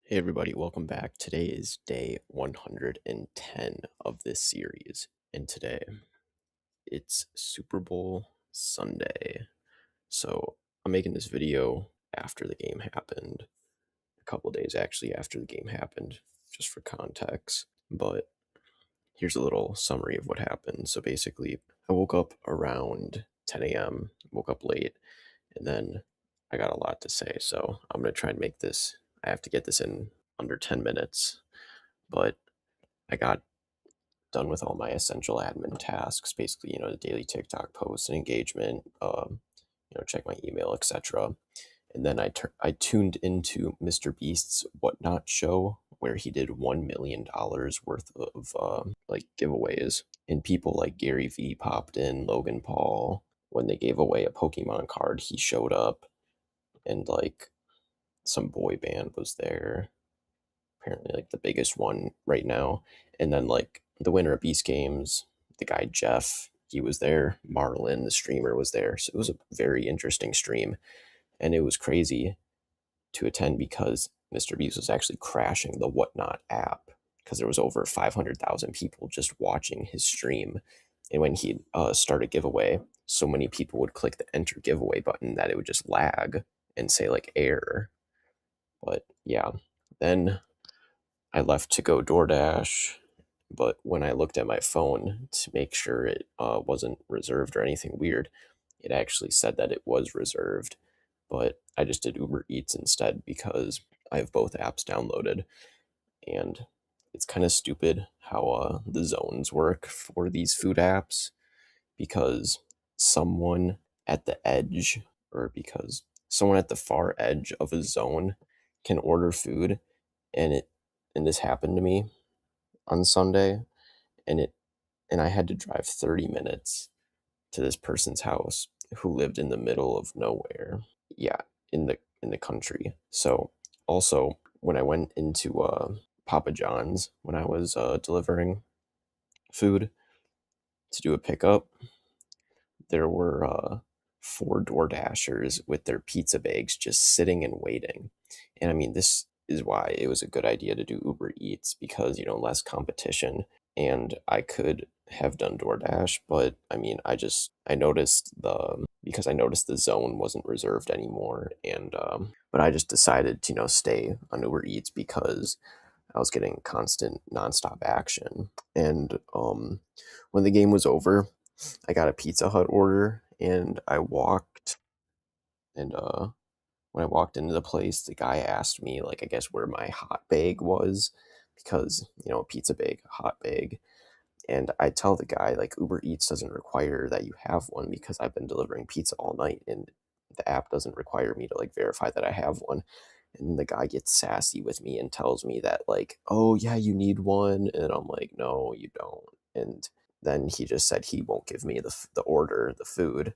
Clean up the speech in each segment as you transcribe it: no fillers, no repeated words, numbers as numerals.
Hey everybody, welcome back. Today is day 110 of this series, and today it's Super Bowl Sunday. So I'm making this video after the game happened, a couple days actually after the game happened, just for context. But here's a little summary of what happened. So basically, I woke up around 10 a.m., woke up late, and then I got a lot to say. So I'm going to try and make this, I have to get this in under 10 minutes. But I got done with all my essential admin tasks, basically, the daily TikTok posts and engagement, check my email, etc. And then I tuned into Mr. Beast's Whatnot show where he did $1 million worth of like giveaways, and people like Gary Vee popped in, Logan Paul. When they gave away a Pokemon card, he showed up, and like some boy band was there, apparently like the biggest one right now. And then like the winner of Beast Games, the guy Jeff, he was there. Marlon, the streamer, was there. So it was a very interesting stream, and it was crazy to attend because Mr. Beast was actually crashing the Whatnot app because there was over 500,000 people just watching his stream. And when he started giveaway, so many people would click the enter giveaway button that it would just lag and say like error. But yeah, then I left to go DoorDash, but when I looked at my phone to make sure it wasn't reserved or anything weird, it actually said that it was reserved. But I just did Uber Eats instead because I have both apps downloaded, and it's kind of stupid how the zones work for these food apps, because someone at the edge, or because someone at the far edge of a zone can order food, and this happened to me on Sunday, and I had to drive 30 minutes to this person's house who lived in the middle of nowhere. Yeah, in the country. So also when I went into Papa John's when I was delivering food to do a pickup, there were four Door Dashers with their pizza bags just sitting and waiting. And I mean, this is why it was a good idea to do Uber Eats, because, less competition. And I could have done DoorDash, but I mean, I noticed because I noticed the zone wasn't reserved anymore. And, but I just decided to, stay on Uber Eats because I was getting constant nonstop action. And when the game was over, I got a Pizza Hut order, and and when I walked into the place, the guy asked me, like, I guess where my hot bag was, because, a pizza bag, a hot bag. And I tell the guy, like, Uber Eats doesn't require that you have one because I've been delivering pizza all night, and the app doesn't require me to like verify that I have one. And the guy gets sassy with me and tells me that, like, oh yeah, you need one, and I'm like, no, you don't. And then he just said he won't give me the order, the food.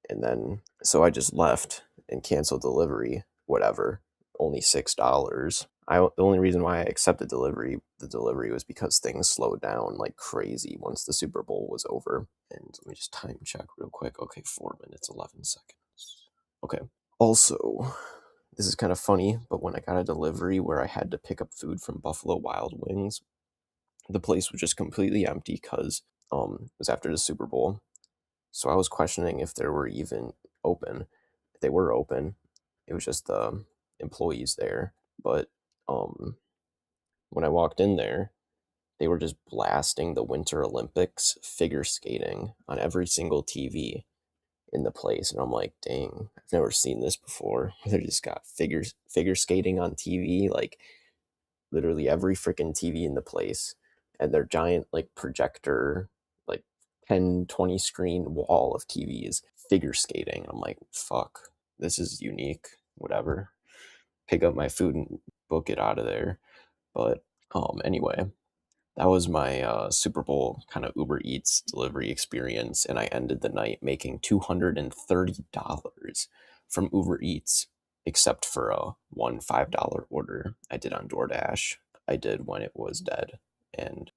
And then so I just left and canceled delivery, whatever, only $6. The only reason why I accepted the delivery was because things slowed down like crazy once the Super Bowl was over. And let me just time check real quick. Okay, 4 minutes 11 seconds. Okay. Also, this is kind of funny, but when I got a delivery where I had to pick up food from Buffalo Wild Wings, the place was just completely empty because it was after the Super Bowl. So I was questioning if they were even open. They were open. It was just the employees there. But um, when I walked in there, they were just blasting the Winter Olympics figure skating on every single TV in the place. And I'm like, dang, I've never seen this before. They just got figure skating on TV, like literally every freaking TV in the place, and their giant like projector, like 10, 20 screen wall of TVs, figure skating. I'm like, fuck, this is unique. Whatever. Pick up my food and book it out of there. But anyway, that was my Super Bowl kind of Uber Eats delivery experience, and I ended the night making $230 from Uber Eats, except for a $5 order I did on DoorDash. I did when it was dead, and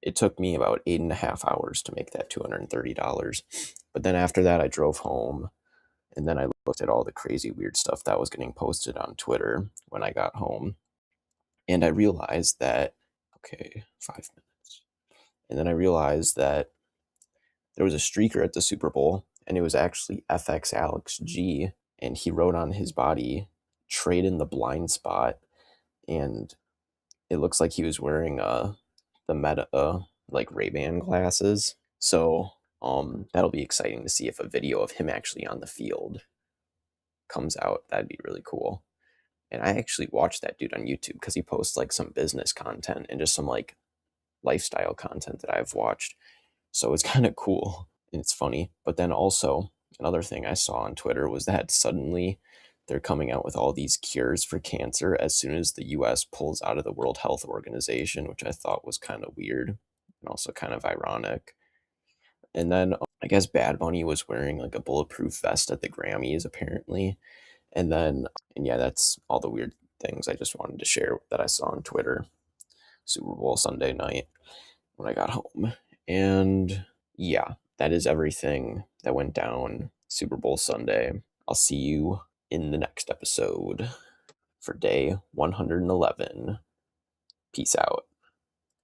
it took me about 8.5 hours to make that $230. But then after that, I drove home, and then I looked at all the crazy weird stuff that was getting posted on Twitter when I got home. And I realized that, okay, 5 minutes. And then I realized that there was a streaker at the Super Bowl, and it was actually FX Alex G, and he wrote on his body, "Trade in the blind spot," and it looks like he was wearing the Meta like Ray-Ban glasses. So that'll be exciting to see if a video of him actually on the field comes out. That'd be really cool. And I actually watched that dude on YouTube because he posts like some business content and just some like lifestyle content that I've watched. So it's kind of cool and it's funny. But then also, another thing I saw on Twitter was that suddenly they're coming out with all these cures for cancer as soon as the US pulls out of the World Health Organization, which I thought was kind of weird and also kind of ironic. And then I guess Bad Bunny was wearing like a bulletproof vest at the Grammys, apparently. And yeah, that's all the weird things I just wanted to share that I saw on Twitter. Super Bowl Sunday night when I got home. And yeah, that is everything that went down Super Bowl Sunday. I'll see you in the next episode for day 111. Peace out.